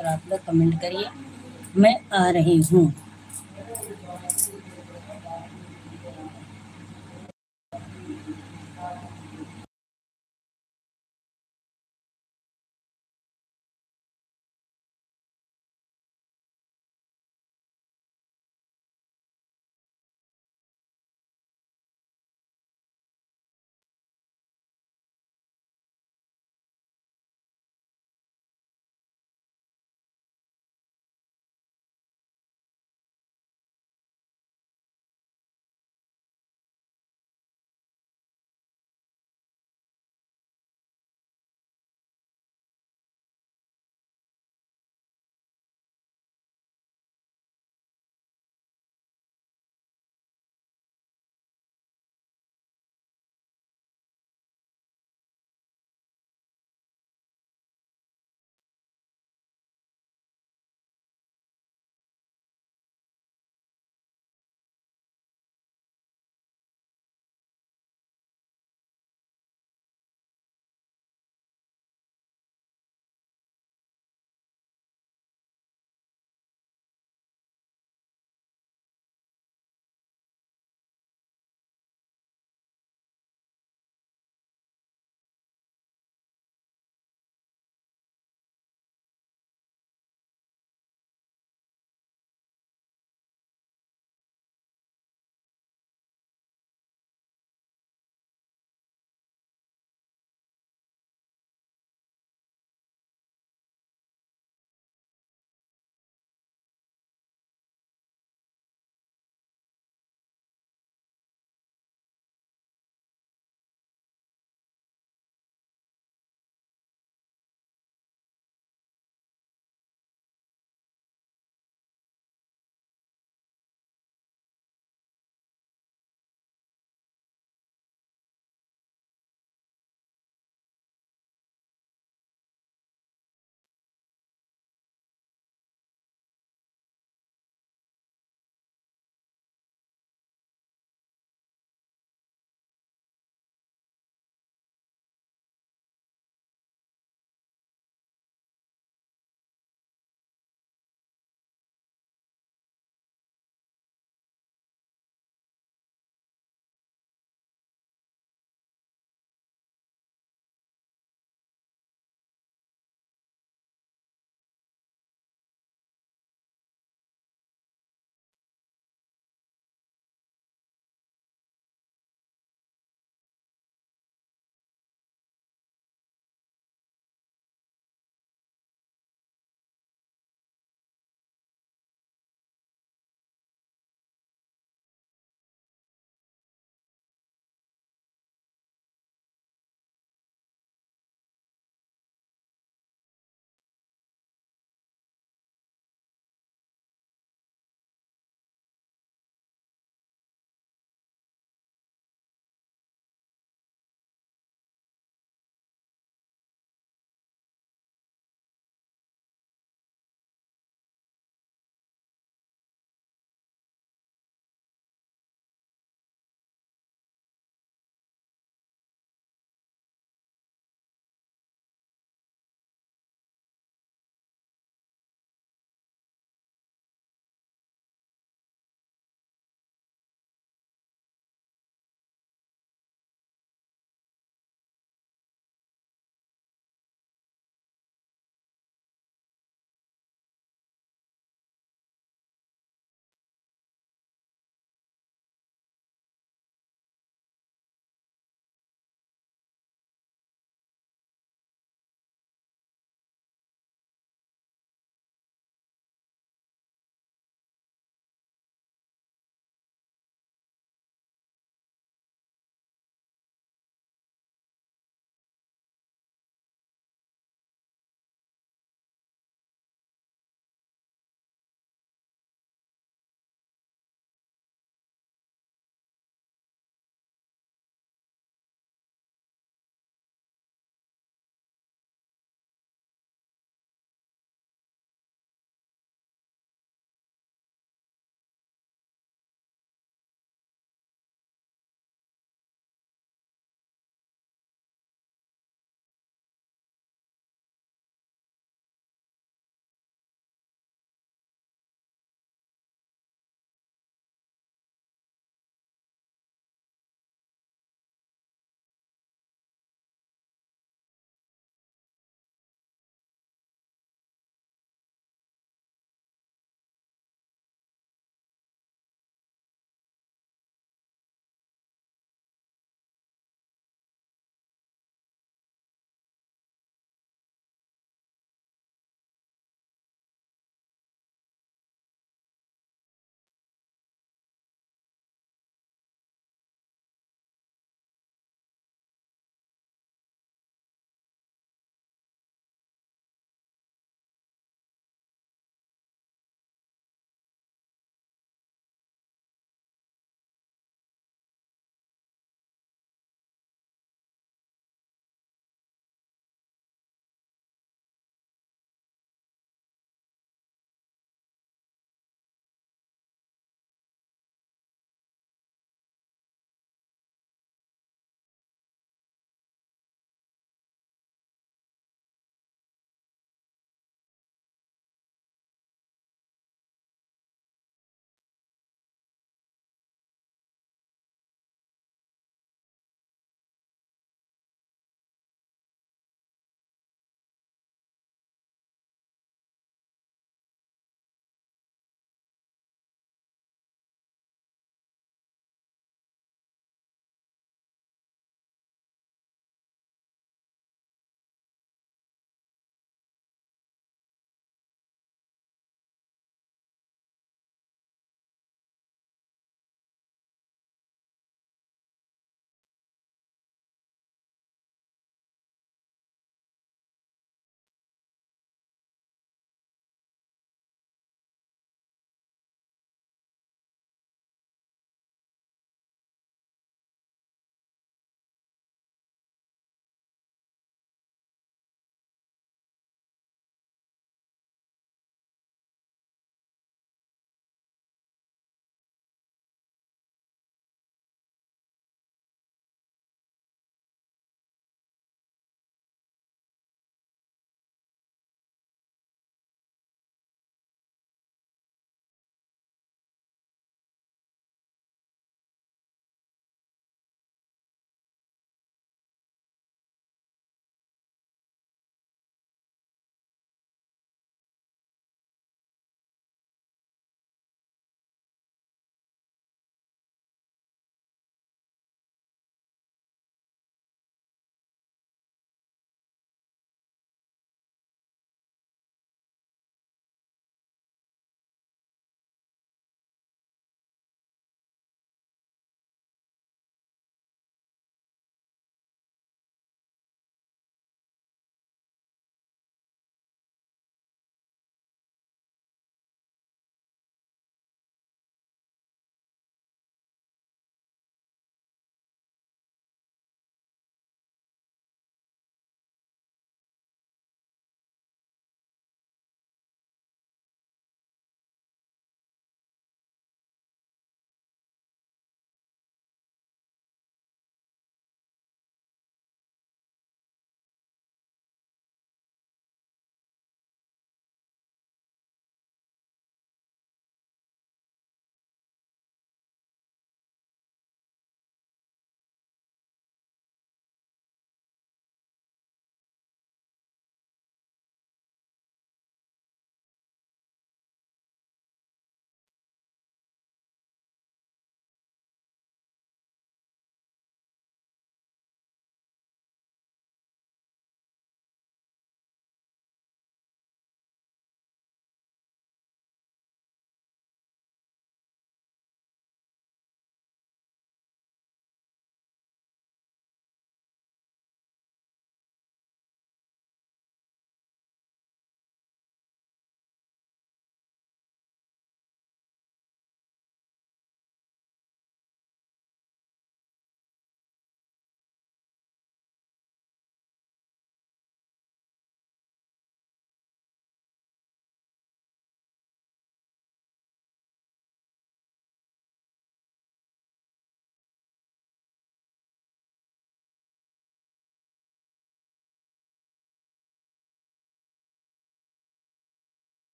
और आप लोग कमेंट करिए। मैं आ रही हूँ।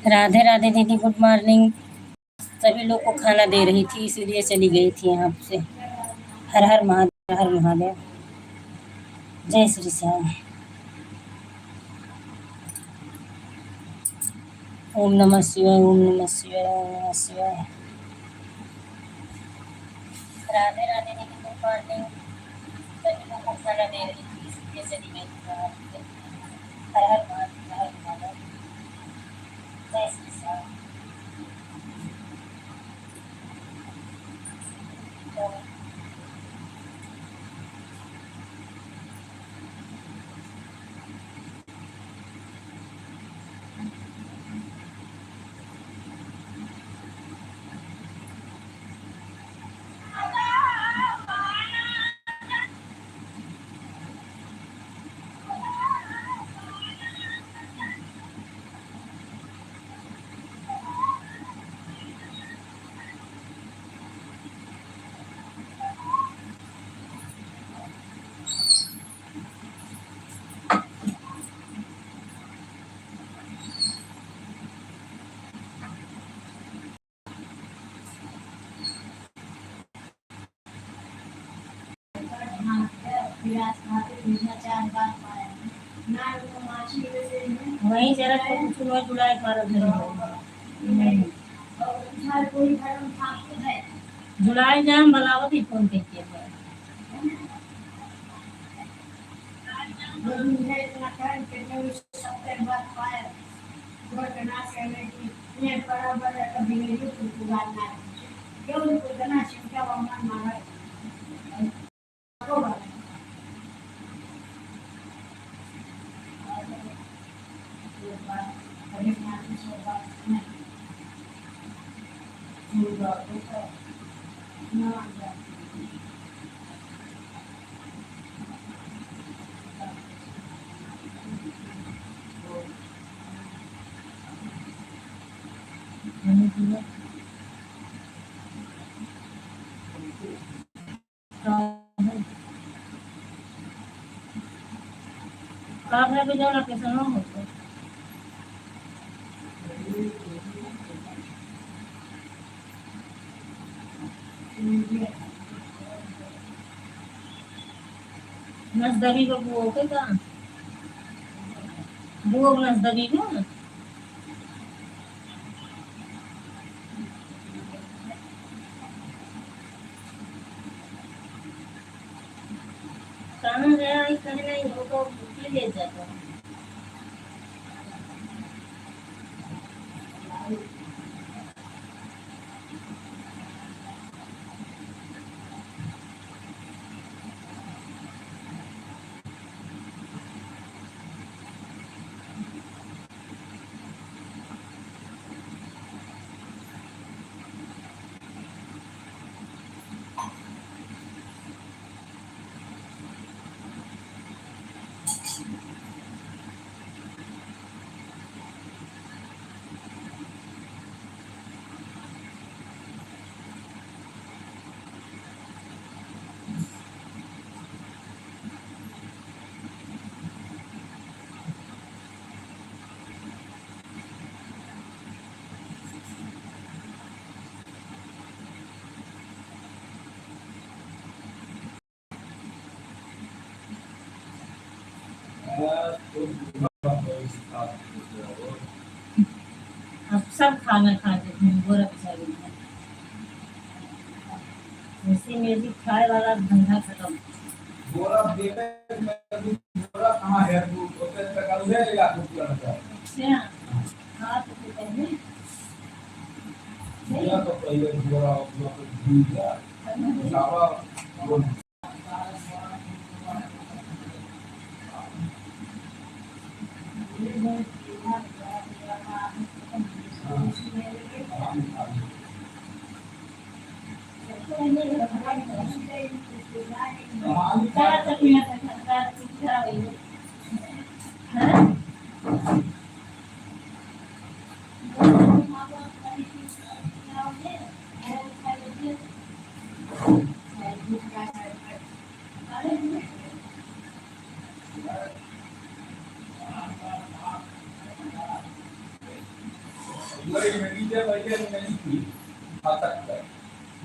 राधे राधे दीदी, गुड मॉर्निंग। सभी लोग को खाना दे रही थी, इसीलिए चली गई थी यहाँ से। हर हर महादेव, हर महादेव। जय श्री श्याम। ओम नमः शिवाय, ओम नमः शिवाय, ओम नमः शिवाय। राधे राधे दीदी, गुड मॉर्निंग। सभी लोग को खाना दे रही थी, इसलिए चली गई थी यहाँ से। हर हर महादेव, हर महादेव। जय श्री श्याम। वही जरा कुछ जुलाई कर जुलाई जाम बलावत ही फोन देखिए भी जाना कैसे ना होता नजदबी को बुओ के का बुओ नजदबी को कहाँ गया कहीं नहीं हो तो ले जाता अब सब खाना खाते थे गोरा पिछाड़ी इसी में भी खाए वाला धंधा खत्म गोरा देखे गोरा कहाँ है तू उससे टका उधर ले जाके पूरा क्या हां तो पहले या तो पहले गोरा भूल जा सावा भैया ने नहीं की अटक कर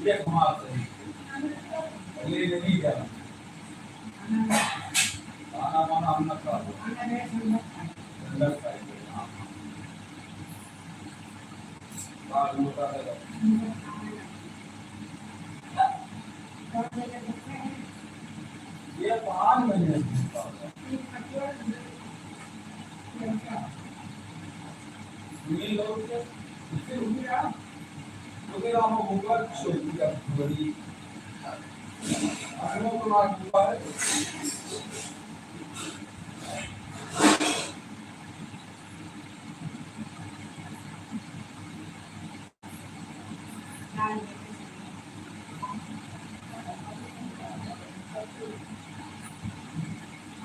ये घुमा सही ये नहीं जाना खाना वाना हम न खा लो अंदर खाइए हाँ बाहर मोटा है ये 5 महीने ये लोग इससे रुकी ना क्योंकि हम ऊपर छोटी का बड़ी हम लोग तो आज ऊपर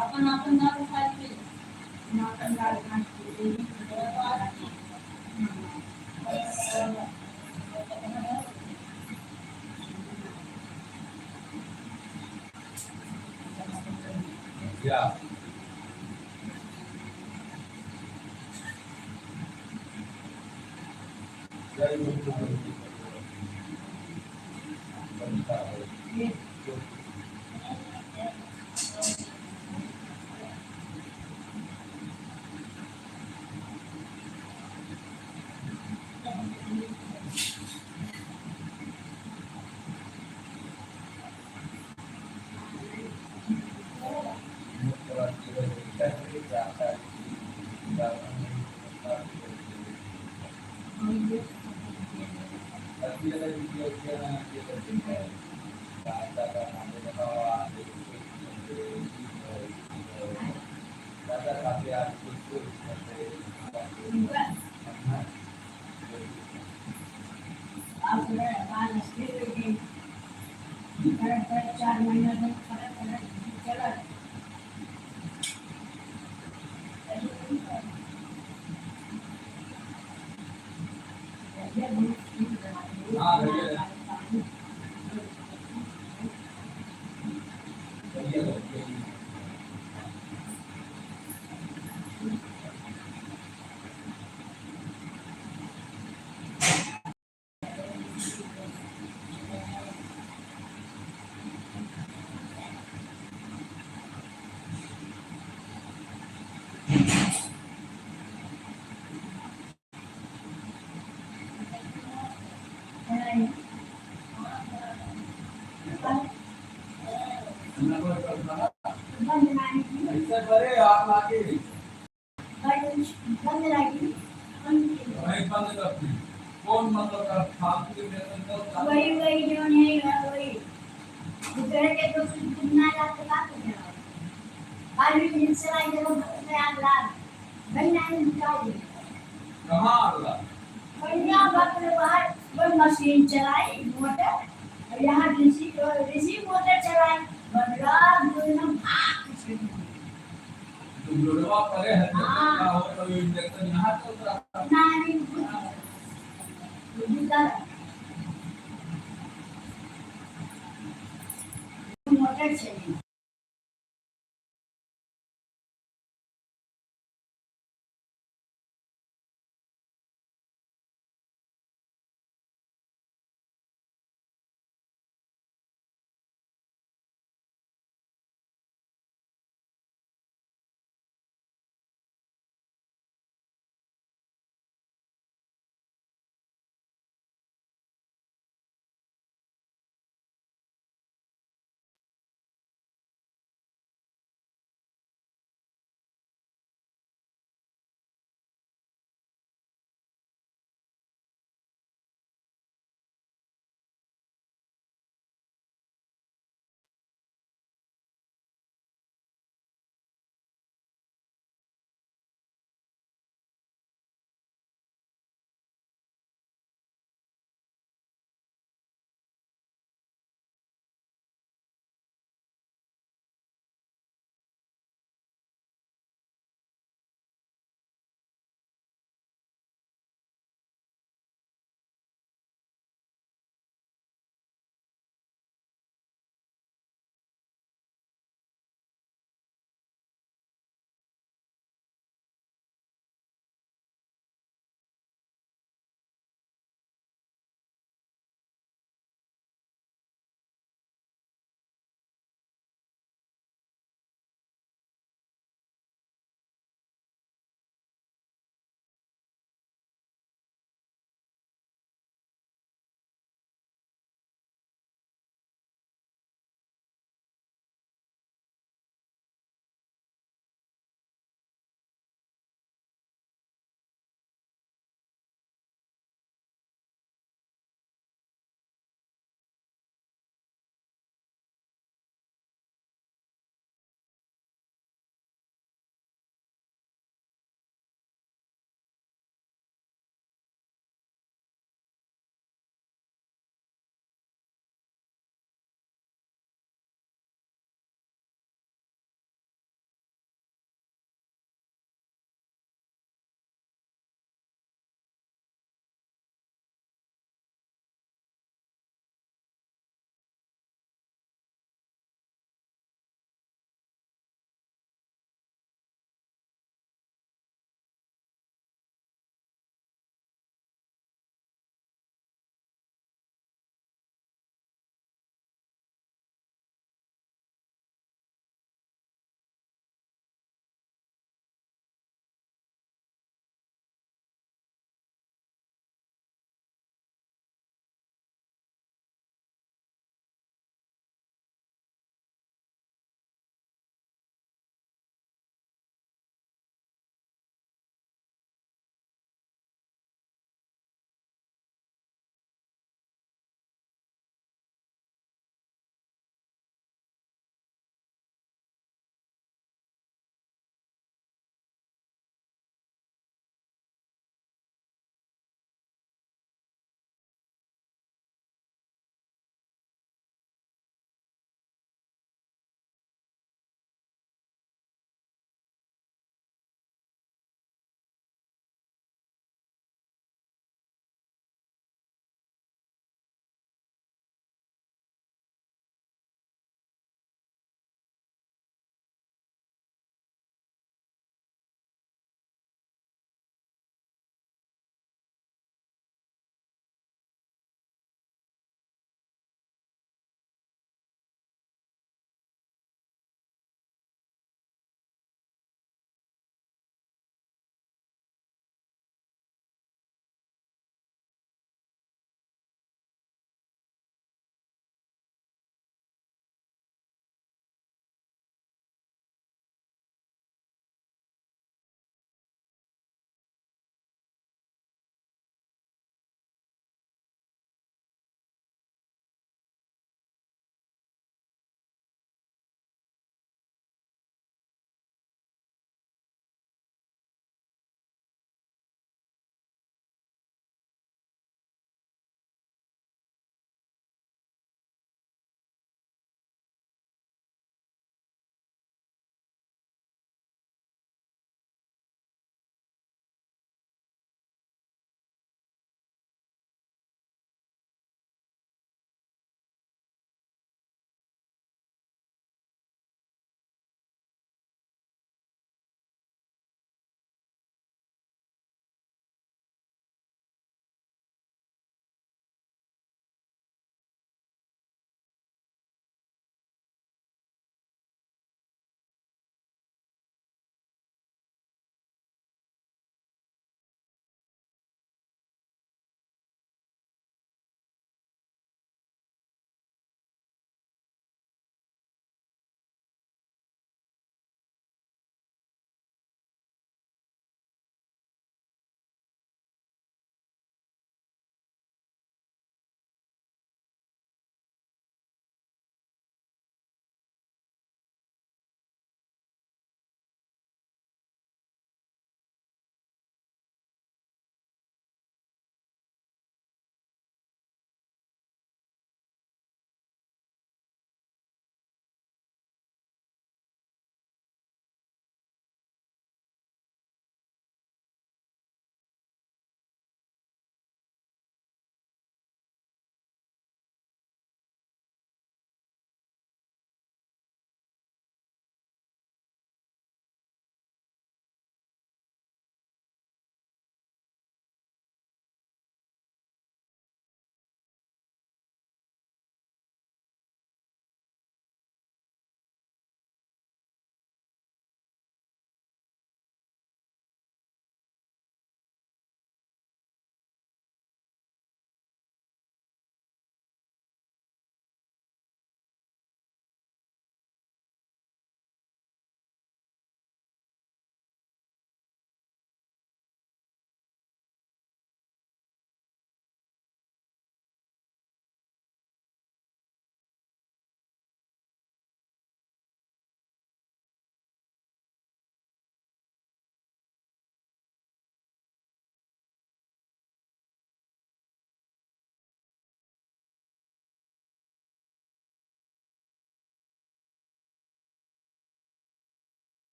अपन अपन दाल खाते अपन दाल खाते या जय गुरु बनता है आपने मानस के लिए 4 महीना तक फर्क चला हाँ भैया ऐसे करे आप आगे बंद लगी वही बंद करती कौन मतलब फालतू के वेतन तो वही जो नहीं है वही दूसरे के तो कितना जाते बात है आज भी जिनसे आई जब मैं आज रात भाई नहीं निकाल कहाँ अगला बढ़िया बात है बाहर वो मशीन चलाई मोटर यहाँ ऋषि मोटर चलाई बदला दोनों भाग तो जुड़वा करे है क्या हो तो इंजेक्शन यहाँ चल रहा नहीं मोटर चली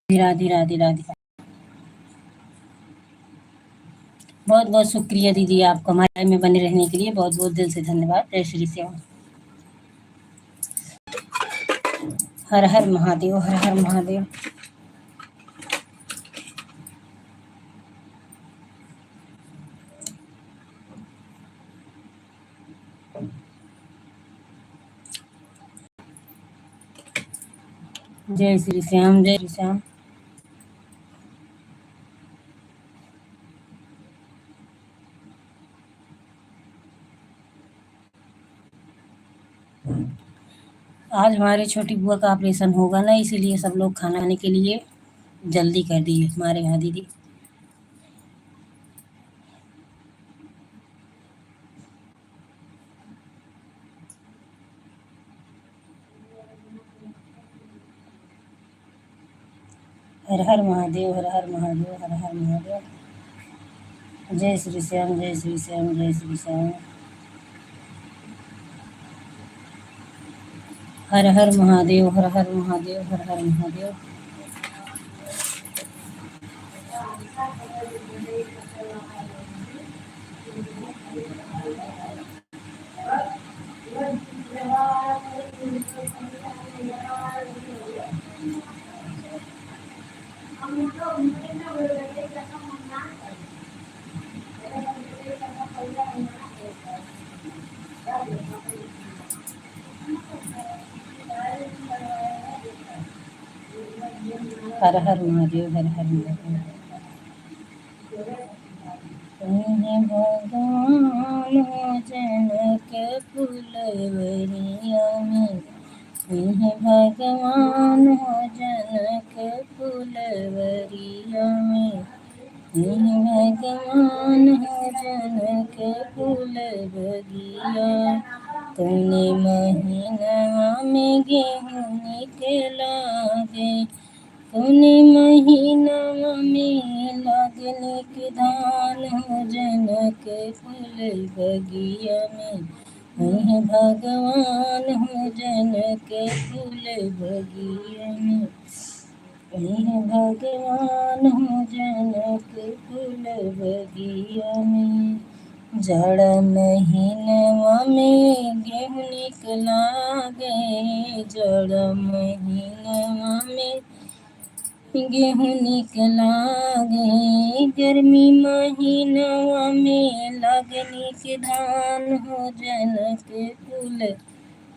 राधे राधे राधे। बहुत बहुत शुक्रिया दीदी, आपको हमारे में बने रहने के लिए बहुत बहुत दिल से धन्यवाद। जय श्री श्याम। हर हर महादेव, हर हर महादेव। जय श्री श्याम, जय श्री श्याम। आज हमारे छोटी बुआ का ऑपरेशन होगा ना, इसीलिए सब लोग खाना खाने के लिए जल्दी कर दिए हमारे यहाँ दीदी। हर हर महादेव, हर हर महादेव, हर हर महादेव। जय श्री श्याम, जय श्री श्याम, जय श्री श्याम। हर हर महादेव, हर हर महादेव, हर हर महादेव। हर हर महादेव, हर हर महादेव। भगवान जनक फुलवरिया में, भगवान जनक फुलवरिया में, भगवान जनक फूल बगिया। तूने महीना में गेहूँ निकला गे, तूने महीना में लगने के धान हो जनक फूल बगिया में, भगवान हो जनक फूल बगिया में, भगवान हो जनक फूल बगिया में। जाड़ा महीनवा में गेहूँ निकला गे, जाड़ा महीनवा में गेहूँ निकला गे, गर्मी महीनवा में लगनी के धान हो जनक फूल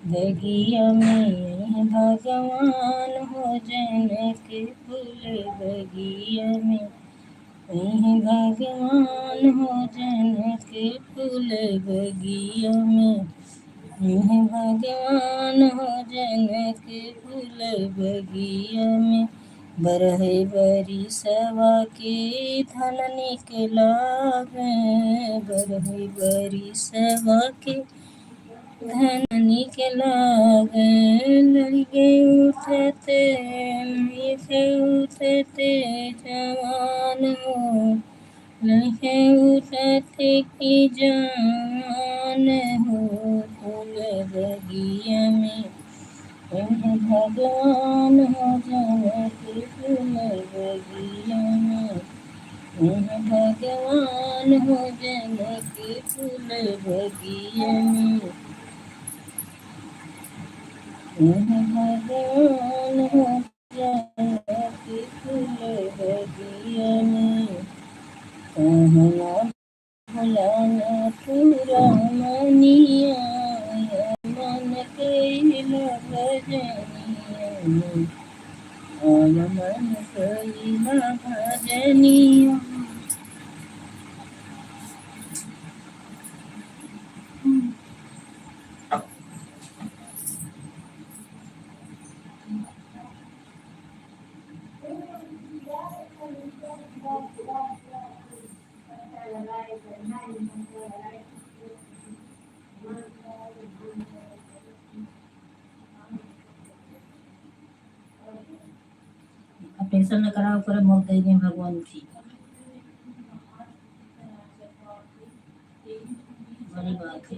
बगिया में, भगवान हो जनक फूल बगिया में, भगवान हो जनक फूल बगिया में, भगवान हो जनक फूल बगिया में। बरहे बरिसवा के धन निकला गे, बरहे बरिसवा के धन निकला गे, लगे उठते उठते जवान हो, लगे उठते की जान हो फूल बगिया में, भगवान हो जनक फूल बगिया में, भगवान हो जनक फूल बगिया में, भगवान हो जनक फूल बगिया में। कहना भुलाना पूरा मनिया, मन कैला भजनिया, मन कैला भजनिया। ऑपरेशन न कराओ कर मौत दे दें भगवान की, बड़ी बात है।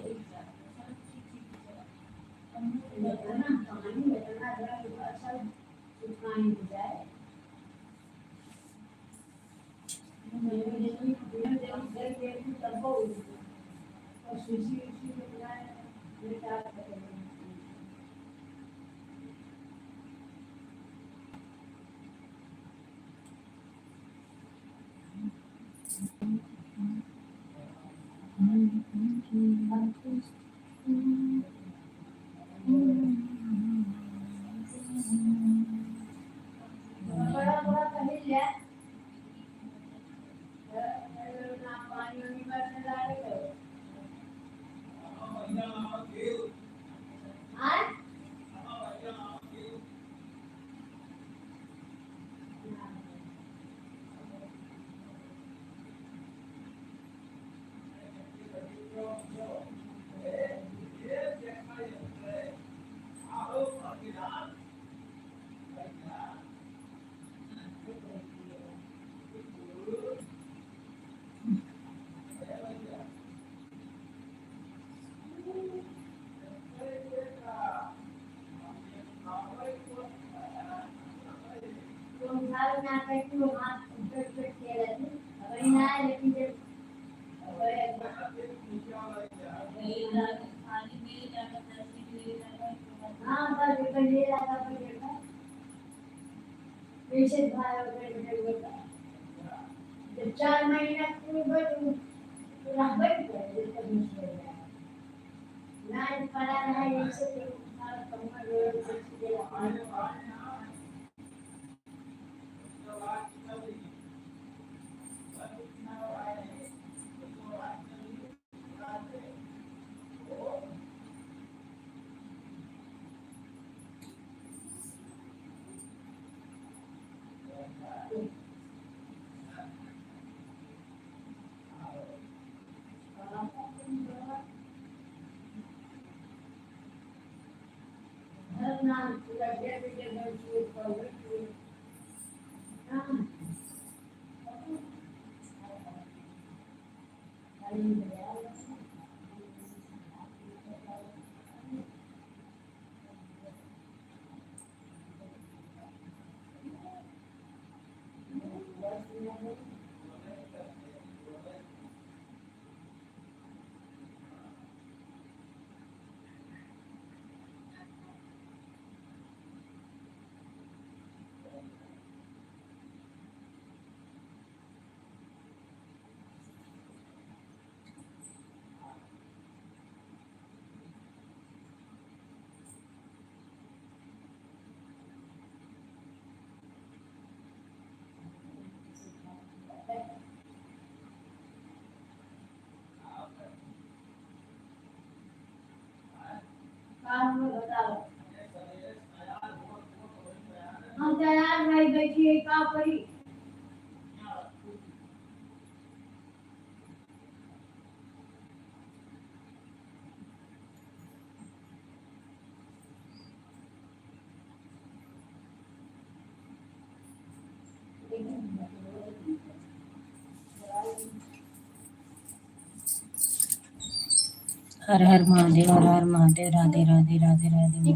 हर हर महादेव, हर हर महादेव, राधे राधे राधे राधे।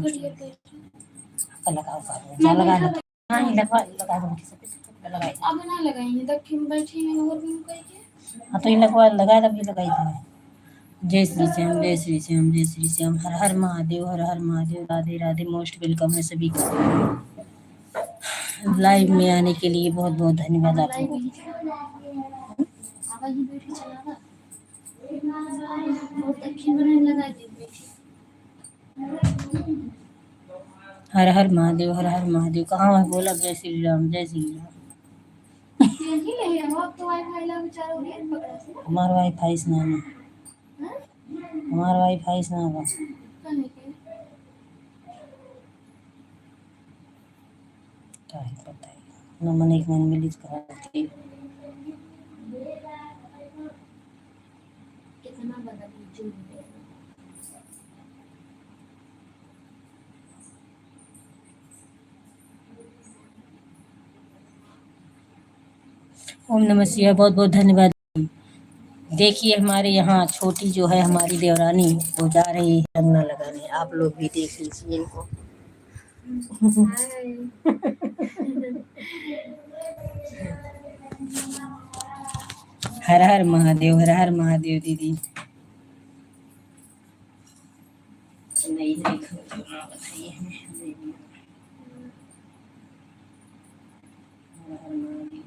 लगाओ जा लगा दो। हाँ ये लगा दो लगाई। अब ना लगाएंगे दक्षिण बैठे और भी कहिए। हाँ तो ये लगा दो, भी लगाई दो। जय श्री श्याम, जय श्री श्याम, जय श्री श्याम। हर हर महादेव, हर हर महादेव, राधे राधे। मोस्ट वेलकम है सभी का लाइव में आने के लिए। बहुत बहुत धन्यवाद आप लोगों को। हर हर महादेव, हर हर महादेव। कहाँ है बोला? जय श्री राम, जय श्री राम। हमारा वाईफाई से ना, हमारा वाईफाई से ना पता है ना। मन एक मन मिली कराती कितना बड़ा जो ओम नमः शिवाय। बहुत बहुत धन्यवाद। देखिए हमारे यहाँ छोटी जो है हमारी देवरानी वो जा रही है रंगना लगाने। आप लोग भी देख लीजिए इनको। हर हर महादेव, हर हर महादेव दीदी। नहीं देखो तो ना बताइए हमें। हर हर महादेव।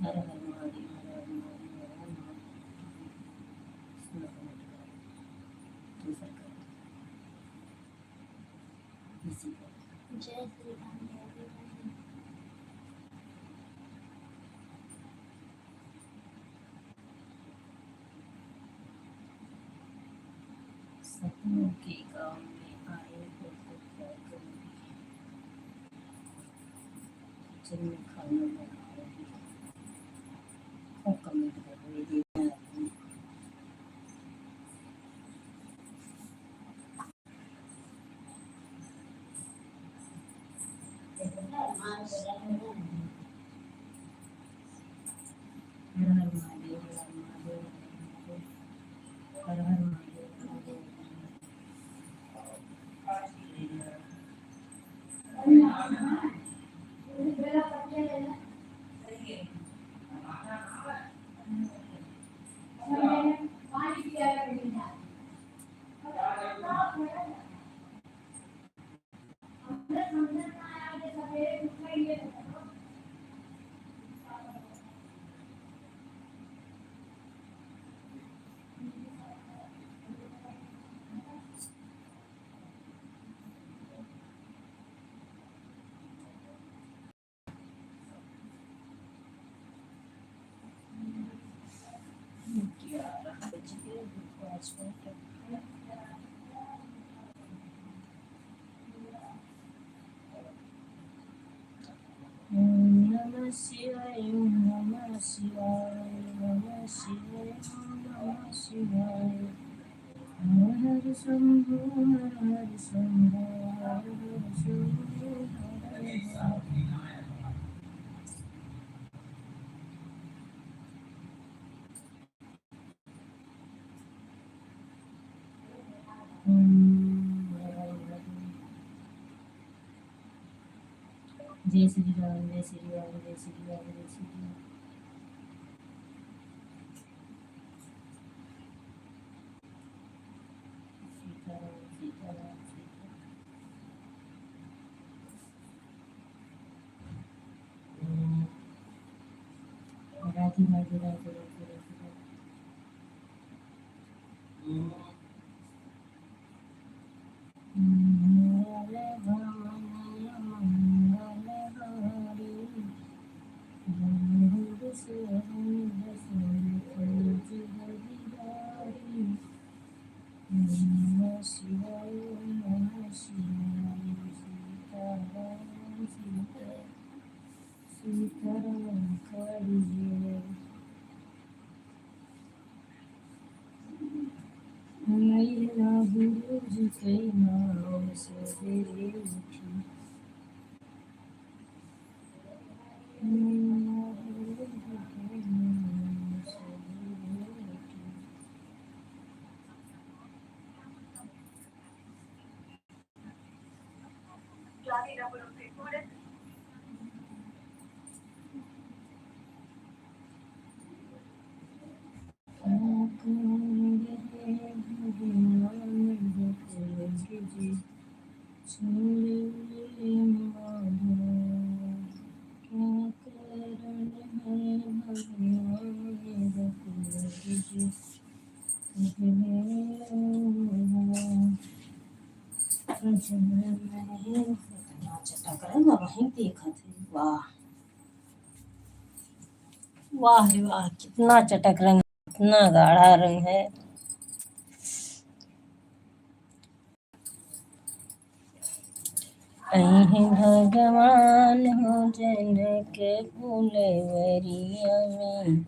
हर हर महादेव, हर हर महादेव, हर हर महादेव। दूसरा करो। इसी को। जय श्री राम जय श्री राम। सपनों के गाँव में आए हो तो क्या करोगी? किचन में खाना बनाओगी? और कमेंट करो ये देखना है। हर हर महादेव, हर हर महादेव, हर हर महादेव, हर हर नमः शिवाय, नमः शिवाय, नमः शिवाय, नमः शिवाय। हर हर शंभो, हर हर शंभो, हर हर शंभो, हर हर। जय श्री राम, जय श्री राम, जय श्री राम, जय श्री राम। सीताराम, सीताराम, सीताराम। राधे राधे, राधे राधे, राधे राधे। नमः शिवाय, नमः शिवाय, सीताराम, सीताराम, सीताराम कालिए। मैला गुरुज के नाम सवेरे उठी। मैला गुरुज के नाम सवेरे उठी। वहीं देखा थे। वाह वाह रे वाह, कितना चटक रंग, कितना गाढ़ा रंग है। अहीं भगवान हो जन के फुलवरिया में।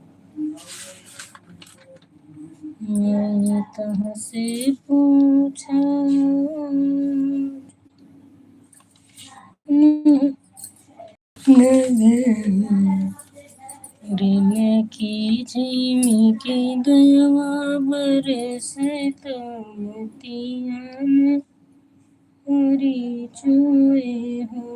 मैं तुमसे पूछा ऋण की झिमिकी दवा बरसे तो मोतियान हरी चुए हो।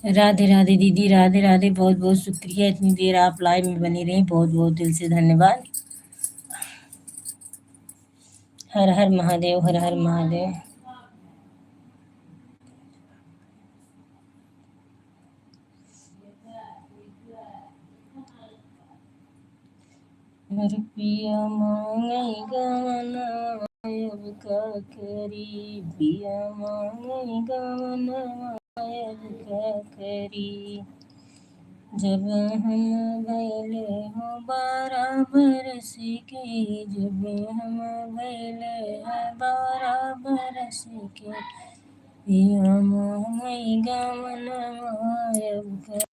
राधे राधे दीदी, राधे राधे, बहुत बहुत शुक्रिया, इतनी देर आप लाइव में बनी रही, बहुत बहुत दिल से धन्यवाद। हर हर महादेव, हर हर महादेव। रुपया मांगे गाना अब का करी, पिया मांगे गाना अब का करी। जब हम भैले हो 12 बरस के, जब हम भैले हैं 12 बरस के, पिया मांगे गाना अब का।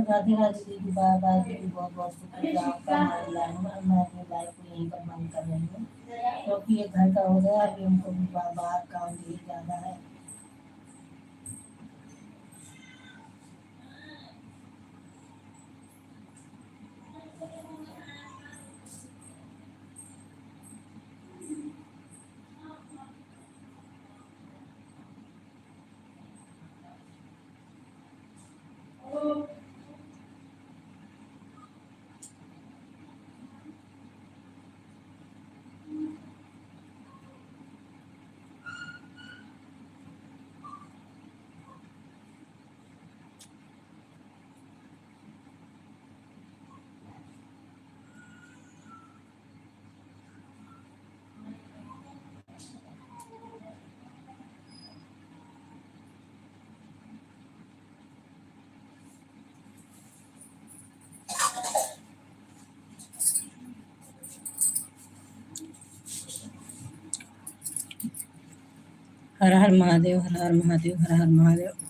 राधे राधे दीदी, बाय बाय दीदी, बहुत बहुत शुक्रिया आपका हमारे लाइव में। मैं अपनी लाइव को यहीं पर बंद कर रही हूँ क्योंकि ये घर का हो गया, अभी हमको भी बाहर काम भी ज़्यादा है। हर हर महादेव, हर हर महादेव, हर हर महादेव।